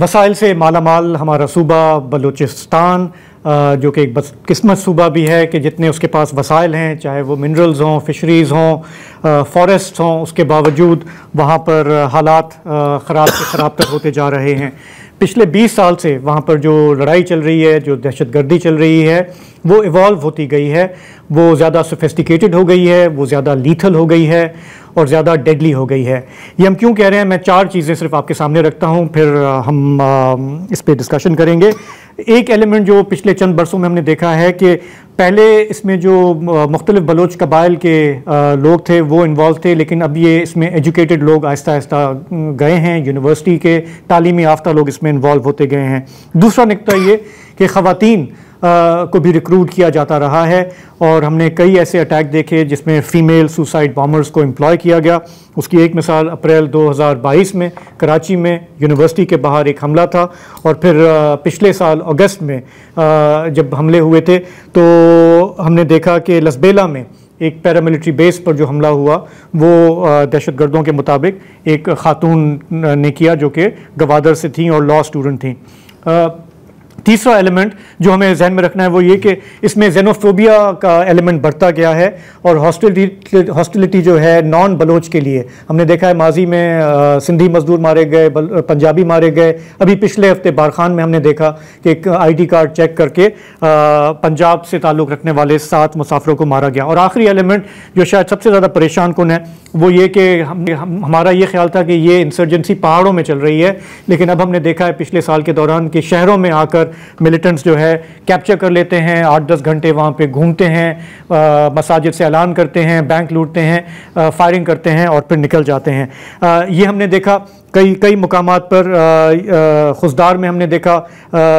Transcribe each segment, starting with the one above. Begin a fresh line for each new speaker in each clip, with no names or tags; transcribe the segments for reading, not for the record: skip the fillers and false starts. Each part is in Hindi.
वसाइल से मालामाल हमारा सूबा बलूचिस्तान, जो कि एक बदकिस्मत सूबा भी है कि जितने उसके पास वसाइल हैं, चाहे वो मिनरल्स हों, फिशरीज़ हों, फॉरेस्ट हों, उसके बावजूद वहाँ पर हालात ख़राब से ख़राब तर होते जा रहे हैं। पिछले 20 साल से वहाँ पर जो लड़ाई चल रही है, जो दहशतगर्दी चल रही है, वो इवॉल्व होती गई है, वो ज़्यादा सोफिस्टिकेटेड हो गई है, वो ज़्यादा लीथल हो गई है और ज़्यादा डेडली हो गई है। ये हम क्यों कह रहे हैं, मैं 4 चीज़ें सिर्फ आपके सामने रखता हूँ, फिर हम इस पे डिस्कशन करेंगे। एक एलिमेंट जो पिछले चंद बरसों में हमने देखा है कि पहले इसमें जो मुख्तलिफ बलोच कबाइल के लोग थे वो इन्वॉल्व थे, लेकिन अब ये इसमें एजुकेटेड लोग आहिस्ता आहिस्ता गए हैं, यूनिवर्सिटी के तालीमी याफ्ता लोग इसमें इन्वॉल्व होते गए हैं। दूसरा नुकता ये कि ख़वातीन को भी रिक्रूट किया जाता रहा है और हमने कई ऐसे अटैक देखे जिसमें फ़ीमेल सुसाइड बॉम्बर्स को एम्प्लॉय किया गया। उसकी एक मिसाल अप्रैल 2022 में कराची में यूनिवर्सिटी के बाहर एक हमला था, और फिर पिछले साल अगस्त में जब हमले हुए थे तो हमने देखा कि लसबेला में एक पैरामिलिट्री बेस पर जो हमला हुआ वो दहशतगर्दों के मुताबिक एक खातून ने किया जो कि गवादर से थी और लॉ स्टूडेंट थी। तीसरा एलिमेंट जो हमें जहन में रखना है वो ये कि इसमें जेनोफोबिया का एलिमेंट बढ़ता गया है और हॉस्टिलिटी जो है नॉन बलोच के लिए हमने देखा है। माजी में सिंधी मजदूर मारे गए, पंजाबी मारे गए। अभी पिछले हफ्ते बारखान में हमने देखा कि एक ID कार्ड चेक करके पंजाब से ताल्लुक़ रखने वाले 7 मुसाफिरों को मारा गया। और आखिरी एलिमेंट जो शायद सबसे ज़्यादा परेशान कुन है वो ये कि हमारा ये ख्याल था कि ये इंसर्जेंसी पहाड़ों में चल रही है, लेकिन अब हमने देखा है पिछले साल के दौरान कि शहरों में आकर मिलिटेंट्स जो है कैप्चर कर लेते हैं, 8-10 घंटे वहाँ पे घूमते हैं, मसाजिद से ऐलान करते हैं, बैंक लूटते हैं, फायरिंग करते हैं और फिर निकल जाते हैं। ये हमने देखा कई मुकामात पर। खुशदार में हमने देखा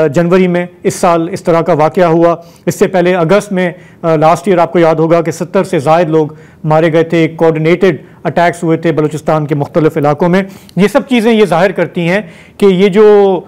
जनवरी में इस साल इस तरह का वाक़या हुआ। इससे पहले अगस्त में लास्ट ईयर आपको याद होगा कि 70 से ज़ायद लोग मारे गए थे, कोऑर्डिनेटेड अटैक्स हुए थे बलूचिस्तान के मुख्तलिफ इलाकों में। ये सब चीज़ें ये ज़ाहिर करती हैं कि ये जो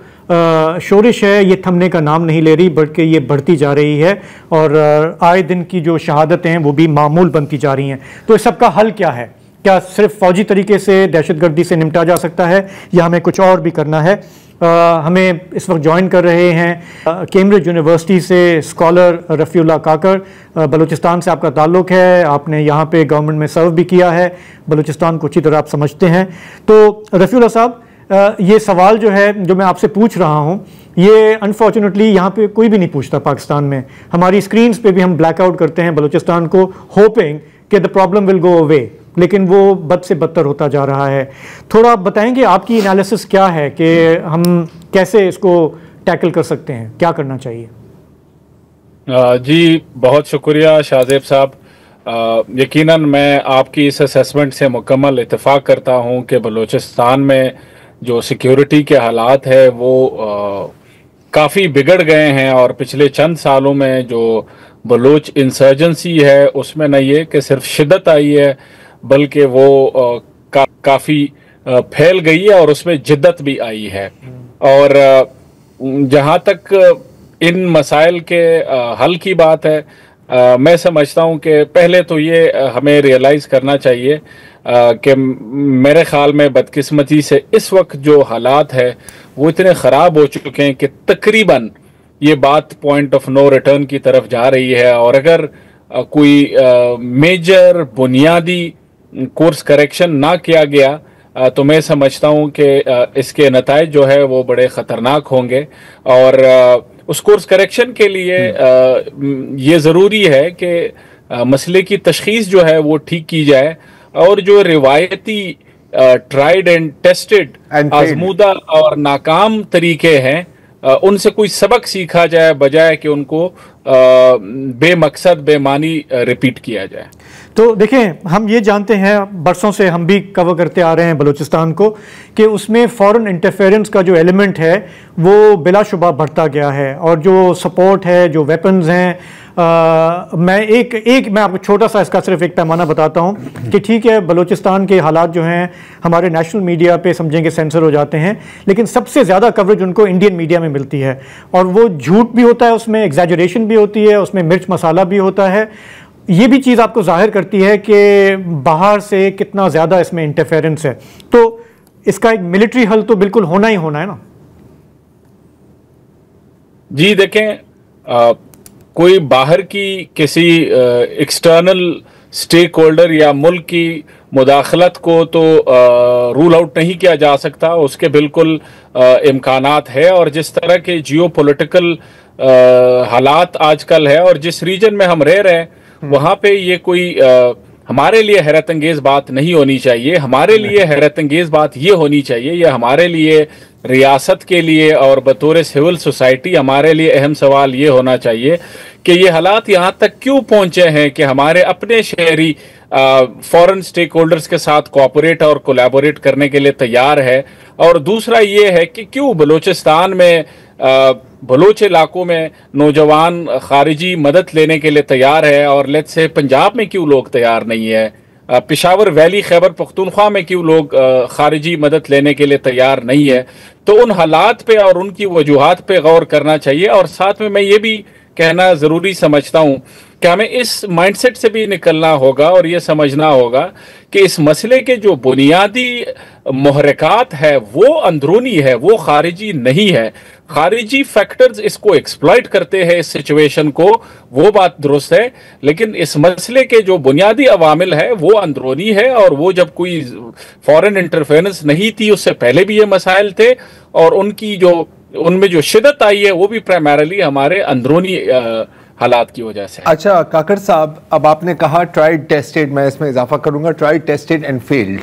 शोरिश है ये थमने का नाम नहीं ले रही, बल्कि ये बढ़ती जा रही है और आए दिन की जो शहादतें हैं वो भी मामूल बनती जा रही हैं। तो इस सब का हल क्या है? क्या सिर्फ फ़ौजी तरीके से दहशतगर्दी से निपटा जा सकता है या हमें कुछ और भी करना है? हमें इस वक्त ज्वाइन कर रहे हैं कैम्ब्रिज यूनिवर्सिटी से स्कॉलर रफ़ीउल्लाह काकर। बलूचिस्तान से आपका ताल्लुक़ है, आपने यहाँ पे गवर्नमेंट में सर्व भी किया है, बलूचिस्तान को अच्छी तरह आप समझते हैं। तो रफ़ीउल्लाह साहब, ये सवाल जो है जो मैं आपसे पूछ रहा हूँ ये अनफॉर्चुनेटली यहाँ पे कोई भी नहीं पूछता पाकिस्तान में। हमारी स्क्रीन्स पे भी हम ब्लैकआउट करते हैं बलूचिस्तान को, होपिंग कि the problem will go away, लेकिन वो बद से बदतर होता जा रहा है। थोड़ा बताएंगे आपकी एनालिसिस क्या है कि हम कैसे इसको टैकल कर सकते हैं, क्या करना चाहिए?
जी बहुत शुक्रिया शाहजेब साहब। यकीनन मैं आपकी इस असेसमेंट से मुकम्मल इत्तेफाक करता हूँ कि बलूचिस्तान में जो सिक्योरिटी के हालात है वो काफ़ी बिगड़ गए हैं और पिछले चंद सालों में जो बलूच इंसर्जेंसी है उसमें न ये कि सिर्फ शिद्दत आई है बल्कि वो काफ़ी फैल गई है और उसमें जिद्दत भी आई है। और जहाँ तक इन मसाइल के हल की बात है, मैं समझता हूँ कि पहले तो ये हमें रियलाइज़ करना चाहिए कि मेरे ख़्याल में बदकिस्मती से इस वक्त जो हालात है वो इतने ख़राब हो चुके हैं कि तकरीबन ये बात पॉइंट ऑफ नो रिटर्न की तरफ जा रही है। और अगर कोई मेजर बुनियादी कोर्स करेक्शन ना किया गया तो मैं समझता हूँ कि इसके नताइज जो है वो बड़े ख़तरनाक होंगे। और उस कोर्स करेक्शन के लिए ये ज़रूरी है कि मसले की तशख़ीस जो है वो ठीक की जाए और जो रिवायती ट्राइड एंड टेस्टेड आजमूदा और नाकाम तरीके हैं उनसे कोई सबक सीखा जाए, बजाय कि उनको बेमकसद बेमानी रिपीट किया जाए।
तो देखें, हम ये जानते हैं, बरसों से हम भी कवर करते आ रहे हैं बलूचिस्तान को, कि उसमें फॉरेन इंटरफेरेंस का जो एलिमेंट है वो बिलाशुबा बढ़ता गया है और जो सपोर्ट है, जो वेपन्स हैं। मैं आपको छोटा सा इसका सिर्फ एक पैमाना बताता हूँ कि ठीक है, बलूचिस्तान के हालात जो हैं हमारे नेशनल मीडिया पे समझेंगे सेंसर हो जाते हैं, लेकिन सबसे ज़्यादा कवरेज उनको इंडियन मीडिया में मिलती है और वो झूठ भी होता है, उसमें एग्जैजरेशन भी होती है, उसमें मिर्च मसाला भी होता है। ये भी चीज़ आपको जाहिर करती है कि बाहर से कितना ज़्यादा इसमें इंटरफेरेंस है। तो इसका एक मिलिट्री हल तो बिल्कुल होना ही होना है ना।
जी देखें, कोई बाहर की किसी एक्सटर्नल स्टेक होल्डर या मुल्क की मुदाखलत को तो रूल आउट नहीं किया जा सकता, उसके बिल्कुल इम्कानात है। और जिस तरह के जियो पोलिटिकल हालात आजकल है और जिस रीजन में हम रह रहे हैं वहाँ पे ये कोई हमारे लिए हैरत अंगेज बात नहीं होनी चाहिए। हमारे लिए हैरत अंगेज बात ये होनी चाहिए, या हमारे लिए रियासत के लिए और बतौर सिविल सोसाइटी हमारे लिए अहम सवाल ये होना चाहिए कि ये हालात यहाँ तक क्यों पहुँचे हैं कि हमारे अपने शहरी फॉरेन स्टेक होल्डर्स के साथ कोऑपरेट और कोलैबोरेट करने के लिए तैयार है। और दूसरा ये है कि क्यों बलूचिस्तान में बलोच इलाकों में नौजवान खारिजी मदद लेने के लिए तैयार है और लेट्स से पंजाब में क्यों लोग तैयार नहीं है, पेशावर वैली खैबर पख्तूनख्वा में क्यों लोग खारिजी मदद लेने के लिए तैयार नहीं है। तो उन हालात पे और उनकी वजूहात पे गौर करना चाहिए। और साथ में मैं ये भी कहना ज़रूरी समझता हूँ कि हमें इस माइंडसेट से भी निकलना होगा और ये समझना होगा कि इस मसले के जो बुनियादी मुहर्रिकात है वो अंदरूनी है, वो खारिजी नहीं है। खारिजी फैक्टर्स इसको एक्सप्लॉइट करते हैं इस सिचुएशन को, वो बात दुरुस्त है, लेकिन इस मसले के जो बुनियादी अवामिल है वो अंदरूनी है। और वो जब कोई फॉरेन इंटरफेरेंस नहीं थी उससे पहले भी ये मसाइल थे और उनमें जो शिद्दत आई है वो भी प्राइमरली हमारे अंदरूनी हालात की वजह से।
अच्छा काकर साहब, अब आपने कहा ट्राइड टेस्टेड, मैं इसमें इजाफा करूंगा, ट्राइड टेस्टेड एंड फेल्ड।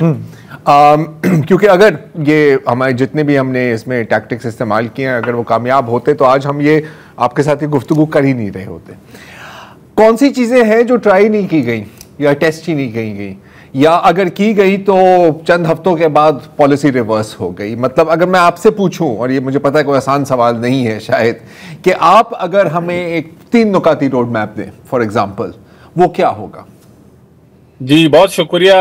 क्योंकि अगर ये हमारे जितने भी हमने इसमें टैक्टिक्स इस्तेमाल किए हैं अगर वो कामयाब होते तो आज हम ये आपके साथ ये गुफ्तगू कर ही नहीं रहे होते। कौन सी चीज़ें हैं जो ट्राई नहीं की गई या टेस्ट ही नहीं की गई, या अगर की गई तो चंद हफ्तों के बाद पॉलिसी रिवर्स हो गई? मतलब अगर मैं आपसे पूछूं, और ये मुझे पता है कोई आसान सवाल नहीं है शायद, कि आप अगर हमें एक 3 नुकाती रोड मैप दें फॉर एग्जांपल, वो क्या होगा?
जी बहुत शुक्रिया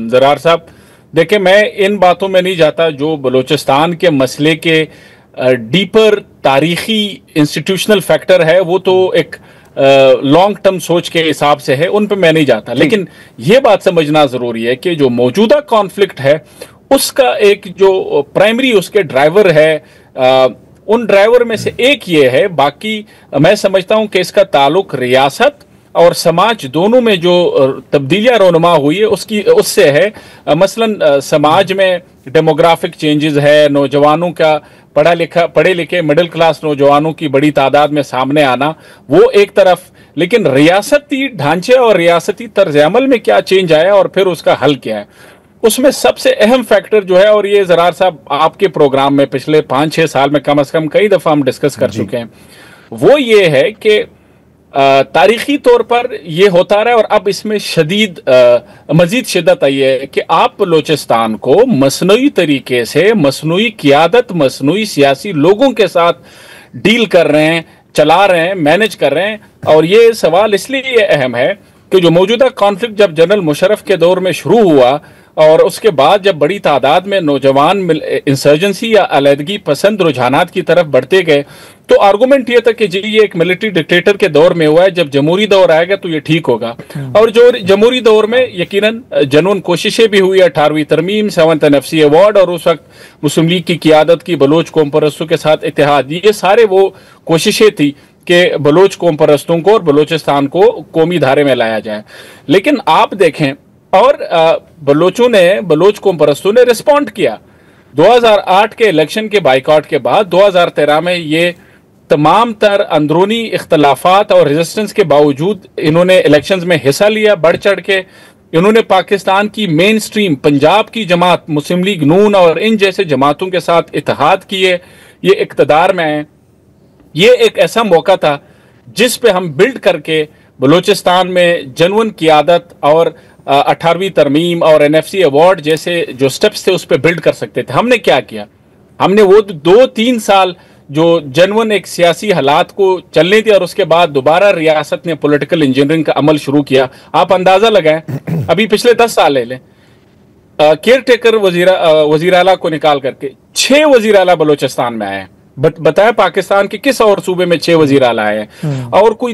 ज़रार साहब। देखिए, मैं इन बातों में नहीं जाता जो बलूचिस्तान के मसले के डीपर तारीखी इंस्टीट्यूशनल फैक्टर है, वो तो एक लॉन्ग टर्म सोच के हिसाब से है, उन पे मैं नहीं जाता। लेकिन ये बात समझना जरूरी है कि जो मौजूदा कॉन्फ्लिक्ट है उसका एक जो प्राइमरी उसके ड्राइवर है, उन ड्राइवर में से एक ये है। बाकी मैं समझता हूं कि इसका ताल्लुक रियासत और समाज दोनों में जो तब्दीलियां रोनुमा हुई है उससे है। मसलन समाज में डेमोग्राफिक चेंजेस है, नौजवानों का पढ़े लिखे मिडिल क्लास नौजवानों की बड़ी तादाद में सामने आना, वो एक तरफ। लेकिन रियासती ढांचे और रियासती तर्ज अमल में क्या चेंज आया और फिर उसका हल क्या है, उसमें सबसे अहम फैक्टर जो है, और ये ज़रार साहब आपके प्रोग्राम में पिछले 5-6 साल में कम से कम कई दफ़ा हम डिस्कस कर चुके हैं, वो ये है कि तारीखी तौर पर ये होता रहा और अब इसमें मजीद शिद्दत आई है कि आप बलूचिस्तान को मसनूई तरीके से मसनूई क़ियादत, मसनूई सियासी लोगों के साथ डील कर रहे हैं, चला रहे हैं, मैनेज कर रहे हैं। और ये सवाल इसलिए अहम है कि जो मौजूदा कॉन्फ्लिक्ट जब जनरल मुशर्रफ के दौर में शुरू हुआ और उसके बाद जब बड़ी तादाद में नौजवान इंसर्जेंसी या अलहदगी पसंद रुझानात की तरफ बढ़ते गए, तो आर्गूमेंट ये था कि जी ये एक मिलिट्री डिक्टेटर के दौर में हुआ है, जब जमहूरी दौर आएगा तो ये ठीक होगा। और जो जमहूरी दौर में यकीनन जनून कोशिशें भी हुई, 18वीं तरमीम, 7th NFC अवार्ड और उस वक्त मुस्लिम लीग की क़ियादत की बलोच कौम परस्तों के साथ इत्तेहाद, ये सारे वो कोशिशें थी कि बलोच कौम परस्तों को और बलूचिस्तान को कौमी धारे में लाया जाए। लेकिन आप देखें, और बलोच कौम परस्तों ने रिस्पॉन्ड किया। 2008 के इलेक्शन के बाइकआउट के बाद 2013 में ये तमाम तर अंदरूनी इख्तलाफात और रेजिस्टेंस के बावजूद इन्होंने इलेक्शंस में हिस्सा लिया, बढ़ चढ़ के। इन्होंने पाकिस्तान की मेन स्ट्रीम पंजाब की जमात मुस्लिम लीग नून और इन जैसे जमातों के साथ इत्तेहाद किए, ये इक़्तिदार में आए। ये एक ऐसा मौका था जिस पे हम बिल्ड करके बलूचिस्तान में जनवन क़ियादत और 18वीं तरमीम और NFC अवार्ड जैसे जो स्टेप्स थे उस पर बिल्ड कर सकते थे। हमने क्या किया, हमने वो 2-3 साल जो जनवन एक सियासी हालात को चलने दिया और उसके बाद दोबारा रियासत ने पॉलिटिकल इंजीनियरिंग का अमल शुरू किया। आप अंदाजा लगाएं, अभी पिछले 10 साल ले लें, केयर टेकर वजीर आला को निकाल करके 6 वजीर आला बलूचिस्तान में आए हैं। बताया पाकिस्तान के किस और सूबे में 6 वजीर आला आए हैं, और कोई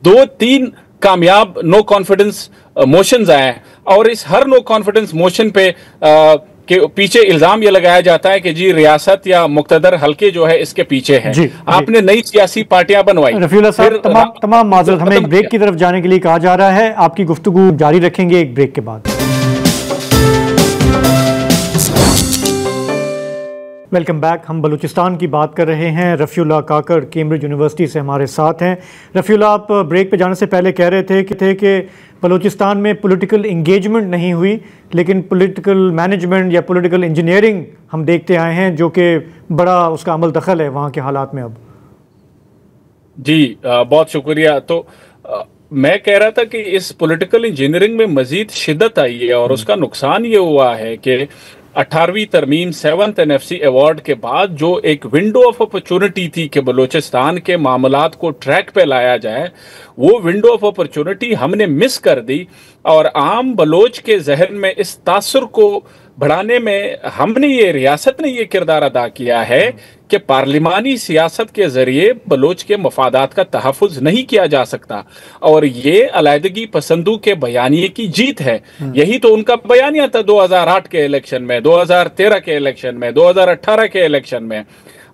2-3 कामयाब नो कॉन्फिडेंस मोशंस आए हैं। और इस हर नो कॉन्फिडेंस मोशन पे कि पीछे इल्जाम ये लगाया जाता है कि जी रियासत या मुक्तदर हल्के जो है इसके पीछे है। आपने नई सियासी पार्टियां बनवाई।
रफीउल्लाह साहब, तमाम माजरत, हमें एक ब्रेक की तरफ जाने के लिए कहा जा रहा है। आपकी गुफ्तगू जारी रखेंगे एक ब्रेक के बाद। Welcome back. हम बलूचिस्तान की बात कर रहे हैं। रफ़ीउल्लाह काकड़ कैम्ब्रिज यूनिवर्सिटी से हमारे साथ हैं। रफ़ीउल्लाह, आप ब्रेक पे जाने से पहले कह रहे थे कि बलूचिस्तान में पॉलिटिकल इंगेजमेंट नहीं हुई, लेकिन पॉलिटिकल मैनेजमेंट या पॉलिटिकल इंजीनियरिंग हम देखते आए हैं, जो कि बड़ा उसका अमल दखल है वहाँ के हालात में अब।
जी बहुत शुक्रिया। तो मैं कह रहा था कि इस पॉलिटिकल इंजीनियरिंग में मजीद शिद्दत आई है और उसका नुकसान ये हुआ है कि 18वीं तरमीम 7th NFC अवार्ड के बाद जो एक विंडो ऑफ अपॉर्चुनिटी थी कि बलूचिस्तान के मामलात को ट्रैक पे लाया जाए, वो विंडो ऑफ अपॉर्चुनिटी हमने मिस कर दी और आम बलोच के जहन में इस तासुर को बढ़ाने में हमने ये रियासत ने ये किरदार अदा किया है कि पार्लिमानी सियासत के जरिए बलोच के मफादात का तहफ़्फ़ुज़ नहीं किया जा सकता और ये अलहदगी पसंदों के बयानिए की जीत है। यही तो उनका बयानिया था 2008 के इलेक्शन में, 2013 के इलेक्शन में, 2018 के इलेक्शन में।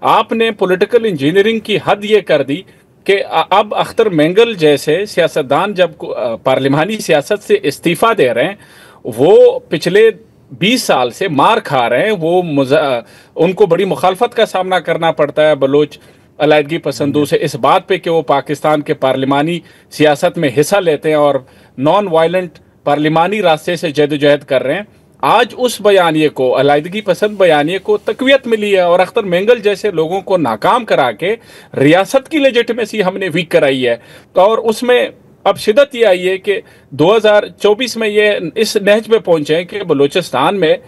आपने पॉलिटिकल इंजीनियरिंग की हद ये कर दी कि अब अख्तर मेंगल जैसे सियासतदान जब पार्लिमानी सियासत से इस्तीफा दे रहे हैं, वो पिछले 20 साल से मार खा रहे हैं, उनको बड़ी मुखालफत का सामना करना पड़ता है बलोच अलहदगी पसंदों से इस बात पे कि वो पाकिस्तान के पार्लिमानी सियासत में हिस्सा लेते हैं और नॉन वायलेंट पार्लिमानी रास्ते से जदोजहद कर रहे हैं। आज उस बयानिए को, अलहदगी पसंद बयानिए को तकवीत मिली है और अख्तर मेंगल जैसे लोगों को नाकाम करा के रियासत की लेजिटिमेसी हमने वीक कराई है। और उसमें अब शिद्दत ये आई है कि 2024 में ये इस नहज पे पहुंचे हैं कि बलूचिस्तान में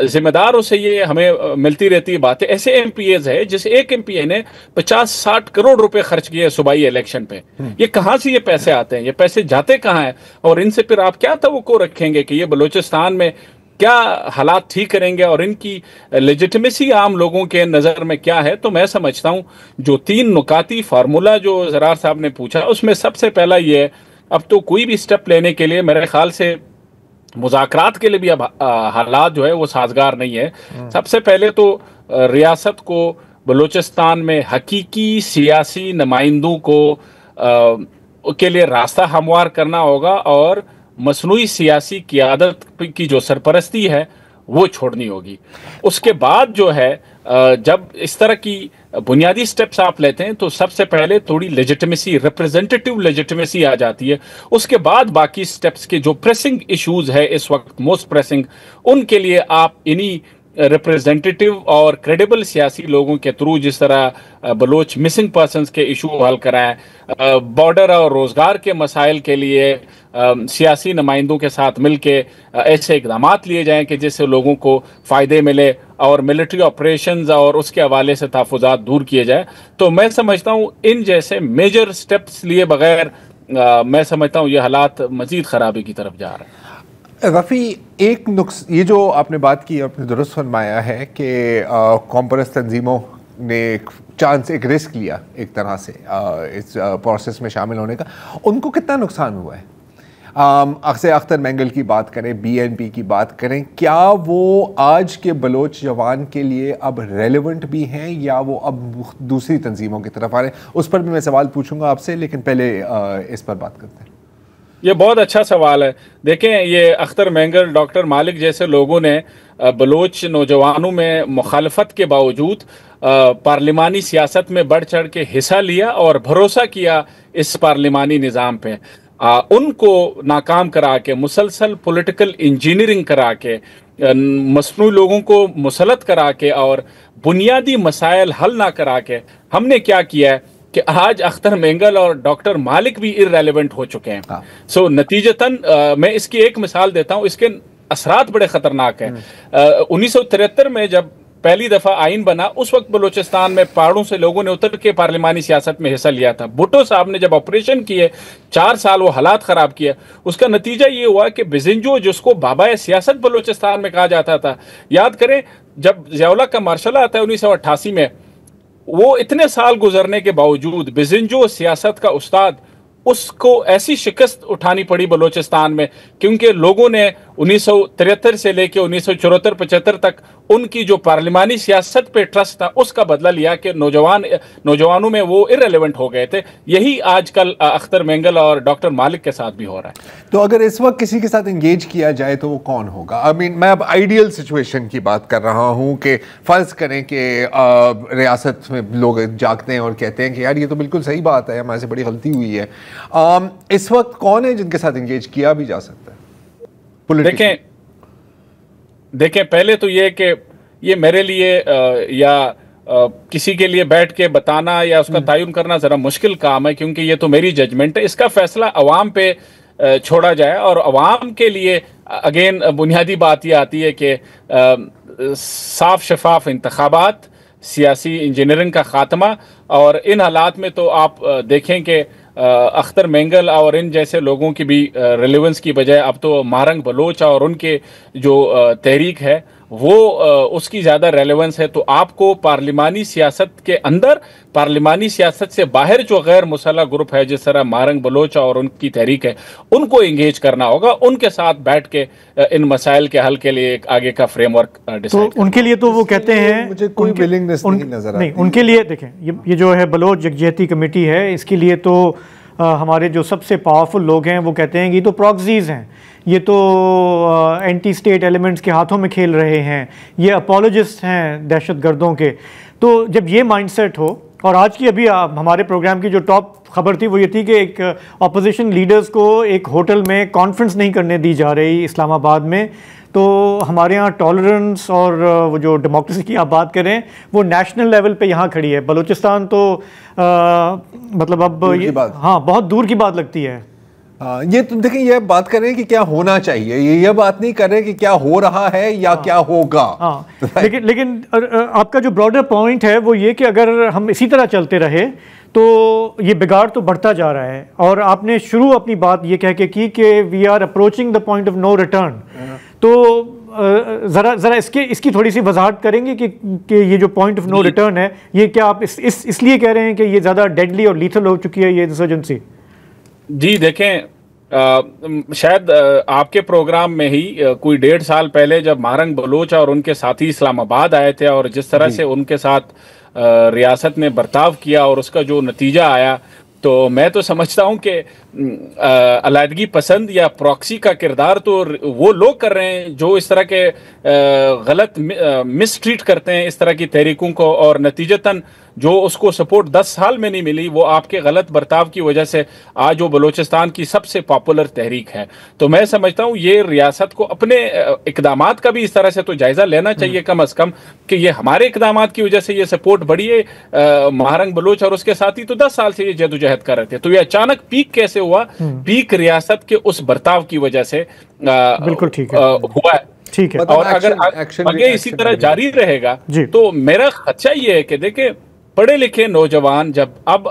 जिम्मेदारों से ये हमें मिलती रहती बातें, ऐसे एमपीएज है जिस एक एमपीए ने 50-60 करोड़ रुपए खर्च किए सूबाई इलेक्शन पे। ये कहाँ से ये पैसे आते हैं, ये पैसे जाते कहाँ हैं और इनसे फिर आप क्या तवक्को रखेंगे कि ये बलूचिस्तान में क्या हालात ठीक करेंगे और इनकी लेजिटिमेसी आम लोगों के नज़र में क्या है। तो मैं समझता हूँ जो 3 नुकाती फार्मूला जो ज़रार साहब ने पूछा, उसमें सबसे पहला ये है, अब तो कोई भी स्टेप लेने के लिए मेरे ख्याल से मुज़ाकरात के लिए भी अब हालात जो है वो साजगार नहीं है। सबसे पहले तो रियासत को बलूचिस्तान में हकीकी सियासी नुमाइंदों को के लिए रास्ता हमवार करना होगा और मसनूई सियासी क़ियादत की जो सरपरस्ती है वो छोड़नी होगी। उसके बाद जो है जब इस तरह की बुनियादी स्टेप्स आप लेते हैं तो सबसे पहले थोड़ी लेजिटिमेसी, रिप्रेजेंटेटिव लेजिटिमेसी आ जाती है। उसके बाद बाकी स्टेप्स के जो प्रेसिंग इश्यूज है इस वक्त मोस्ट प्रेसिंग, उनके लिए आप इन्हीं रिप्रेजेंटेटिव और क्रेडिबल सियासी लोगों के थ्रू, जिस तरह बलोच मिसिंग पर्सनस के इशू हल कराएं, बॉर्डर और रोजगार के मसाइल के लिए सियासी नुमाइंदों के साथ मिलके ऐसे इकदाम लिए जाएं कि जिससे लोगों को फ़ायदे मिले और मिलिट्री ऑपरेशंस और उसके हवाले से तहफ़्फ़ुज़ात दूर किए जाए। तो मैं समझता हूँ इन जैसे मेजर स्टेप्स लिए बगैर मैं समझता हूँ ये हालात मज़ीद ख़राबी की तरफ जा रहे हैं।
रफ़ी, एक नुक्स ये जो आपने बात की, आपने दुरुस्त फरमाया है कि कॉमपरस्त तंजीमों ने एक चांस, एक रिस्क लिया एक तरह से इस प्रोसेस में शामिल होने का। उनको कितना नुकसान हुआ है? अक्सर अख्तर मेंगल की बात करें, BNP की बात करें, क्या वो आज के बलोच जवान के लिए अब रेलेवेंट भी हैं या वो अब दूसरी तंजीमों की तरफ आ रहे हैं? उस पर भी मैं सवाल पूछूंगा आपसे, लेकिन पहले इस पर बात करते हैं।
ये बहुत अच्छा सवाल है। देखें, ये अख्तर मेंगल, डॉक्टर मालिक जैसे लोगों ने बलोच नौजवानों में मुखालफत के बावजूद पार्लिमानी सियासत में बढ़ चढ़ के हिस्सा लिया और भरोसा किया इस पार्लिमानी निज़ाम पे। उनको नाकाम करा के, मुसलसल पॉलिटिकल इंजीनियरिंग करा के, मसनू लोगों को मुसलत करा के और बुनियादी मसाइल हल ना करा के हमने क्या किया है कि आज अख्तर मेंगल और डॉक्टर मालिक भी इररेलेवेंट हो चुके हैं। सो नतीजतन मैं इसकी एक मिसाल देता हूँ, इसके असरात बड़े खतरनाक हैं। 1973 में जब पहली दफा आइन बना, उस वक्त बलूचिस्तान में पहाड़ों से लोगों ने उतर के पार्लिमानी सियासत में हिस्सा लिया था। भुट्टो साहब ने जब ऑपरेशन किए, 4 साल वो हालात खराब किया, उसका नतीजा ये हुआ कि बिजिंजो, जिसको बाबा सियासत बलूचिस्तान में कहा जाता था, याद करें जब ज़ियाउल्लाह का मार्शल आता है 1988 में, वो इतने साल गुजरने के बावजूद बिजिंजो सियासत का उस्ताद, उसको ऐसी शिकस्त उठानी पड़ी बलूचिस्तान में क्योंकि लोगों ने 1973 से लेके 1974-75 तक उनकी जो पार्लिमानी सियासत पे ट्रस्ट था उसका बदला लिया कि नौजवानों में वो इररिलेवेंट हो गए थे। यही आजकल अख्तर मेंगल और डॉक्टर मालिक के साथ भी हो रहा है।
तो अगर इस वक्त किसी के साथ एंगेज किया जाए तो वो कौन होगा? आई मीन मैं अब आइडियल सिचुएशन की बात कर रहा हूं कि फर्ज करें कि रियासत में लोग जागते हैं और कहते हैं कि यार ये तो बिल्कुल सही बात है, हमारे से बड़ी गलती हुई है। इस वक्त कौन है जिनके साथ एंगेज किया भी जा सकता है?
देखें पहले तो ये कि ये मेरे लिए या किसी के लिए बैठ के बताना या उसका तयन करना ज़रा मुश्किल काम है, क्योंकि ये तो मेरी जजमेंट है। इसका फैसला अवाम पे छोड़ा जाए और अवाम के लिए अगेन बुनियादी बात ये आती है कि साफ शफाफ इंतखाबात, सियासी इंजीनियरिंग का खात्मा। और इन हालात में तो आप देखें कि अख्तर मेंगल और इन जैसे लोगों की भी रिलेवेंस की बजाय अब तो मारंग बलोच और उनके जो तहरीक है वो उसकी ज़्यादा रेलेवेंस है। तो आपको पार्लिमानी सियासत के अंदर, पार्लिमानी सियासत से बाहर जो गैर मुसल्लह ग्रुप है जिस तरह मारंग बलोच और उनकी तहरीक है, उनको इंगेज करना होगा, उनके साथ बैठ के इन मसाइल के हल के लिए एक आगे का फ्रेमवर्क डिसाइड।
तो उनके लिए तो वो कहते हैं,
मुझे कोई विलिंगनेस नहीं नजर आती।
नहीं, उनके लिए देखें ये जो है बलोच यकजहती कमेटी है, इसके लिए तो हमारे जो सबसे पावरफुल लोग हैं वो कहते हैं कि ये तो प्रॉक्सीज हैं, ये तो एंटी स्टेट एलिमेंट्स के हाथों में खेल रहे हैं, ये अपोलोजिस्ट हैं दहशत गर्दों के। तो जब ये माइंडसेट हो, और आज की अभी हमारे प्रोग्राम की जो टॉप खबर थी वो ये थी कि एक अपोजिशन लीडर्स को एक होटल में कॉन्फ्रेंस नहीं करने दी जा रही इस्लामाबाद में। तो हमारे यहाँ टॉलरेंस और वो जो डेमोक्रेसी की आप बात करें वो नेशनल लेवल पे यहाँ खड़ी है। बलूचिस्तान तो मतलब अब ये हाँ बहुत दूर की बात लगती है।
ये तो देखिए, ये बात कर रहे हैं कि क्या होना चाहिए, ये बात नहीं कर रहे कि क्या हो रहा है या क्या होगा।
हाँ लेकिन आपका जो ब्रॉडर पॉइंट है वो ये कि अगर हम इसी तरह चलते रहे तो ये बिगाड़ तो बढ़ता जा रहा है। और आपने शुरू अपनी बात ये कह के की कि we are approaching the point of no return. तो ज़रा इसकी थोड़ी सी वजाहत करेंगे कि ये जो पॉइंट ऑफ नो रिटर्न है ये क्या आप इसलिए कह रहे हैं कि ये ज़्यादा डेडली और लीथल हो चुकी है ये इंसर्जेंसी?
जी देखें, शायद आपके प्रोग्राम में ही कोई 1.5 साल पहले जब मारंग बलोच और उनके साथी इस्लामाबाद आए थे और जिस तरह से उनके साथ रियासत ने बर्ताव किया और उसका जो नतीजा आया, तो मैं तो समझता हूं कि अलायदगी पसंद या प्रॉक्सी का किरदार तो वो लोग कर रहे हैं जो इस तरह के गलत मिसट्रीट करते हैं इस तरह की तहरीकों को, और नतीजतन जो उसको सपोर्ट 10 साल में नहीं मिली वो आपके गलत बर्ताव की वजह से आज वो बलूचिस्तान की सबसे पॉपुलर तहरीक है। तो मैं समझता हूँ ये रियासत को अपने इकदामात का भी इस तरह से तो जायजा लेना चाहिए कम अज कम कि ये हमारे इकदामात की वजह से ये सपोर्ट बढ़ी है। महारंग बलोच और उसके साथी तो 10 साल से ये जदोजहद कर रहे थे, तो ये अचानक पीक कैसे हुआ? पीक रियासत के उस बर्ताव की वजह से
बिल्कुल ठीक है
हुआ है।
ठीक है,
और अगर आगे इसी तरह जारी रहेगा तो मेरा खदशा ये है कि देखें पढ़े लिखे नौजवान जब अब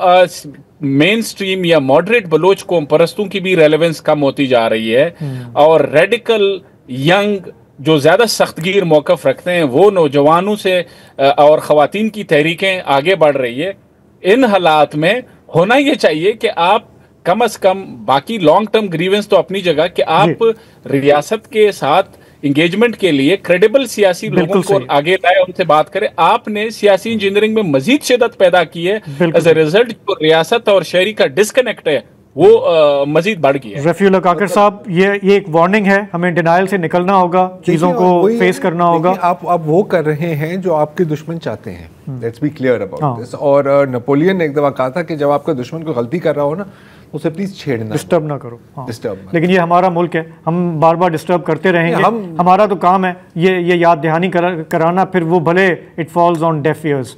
मेन स्ट्रीम या मॉडरेट बलोच कौम परस्तों की भी रेलेवेंस कम होती जा रही है और रेडिकल यंग जो ज्यादा सख्तगीर मौकफ रखते हैं वो नौजवानों से और खवातीन की तहरीकें आगे बढ़ रही है, इन हालात में होना ये चाहिए कि आप कम अज कम बाकी लॉन्ग टर्म ग्रीवेंस तो अपनी जगह कि आप रियासत के साथ इंगेजमेंट के लिए क्रेडिबल सियासी लोगों को आगे लाए, उनसे बात करें। आपने सियासी इंजीनियरिंग में मजीद शिद्दत पैदा की है, एज ए रिजल्ट जो रियासत और शहरी का डिस्कनेक्ट है वो मजीद बढ़ गई है।
रफीउल्लाह काकर साहब, ये एक वार्निंग है, हमें डिनाइल से निकलना होगा, चीजों को फेस करना होगा।
आप वो कर रहे हैं जो आपके दुश्मन चाहते हैं, let's be clear about this. और नेपोलियन ने एक दफा कहा था कि जब आपका दुश्मन कोई गलती कर रहा हो ना उसे प्लीज छेड़ना,
डिस्टर्ब ना करो।
डिस्टर्ब
लेकिन ये हमारा मुल्क है, हम बार बार डिस्टर्ब करते रहेंगे। हमारा तो काम है ये याद दहानी कराना, फिर वो भले it falls on def years.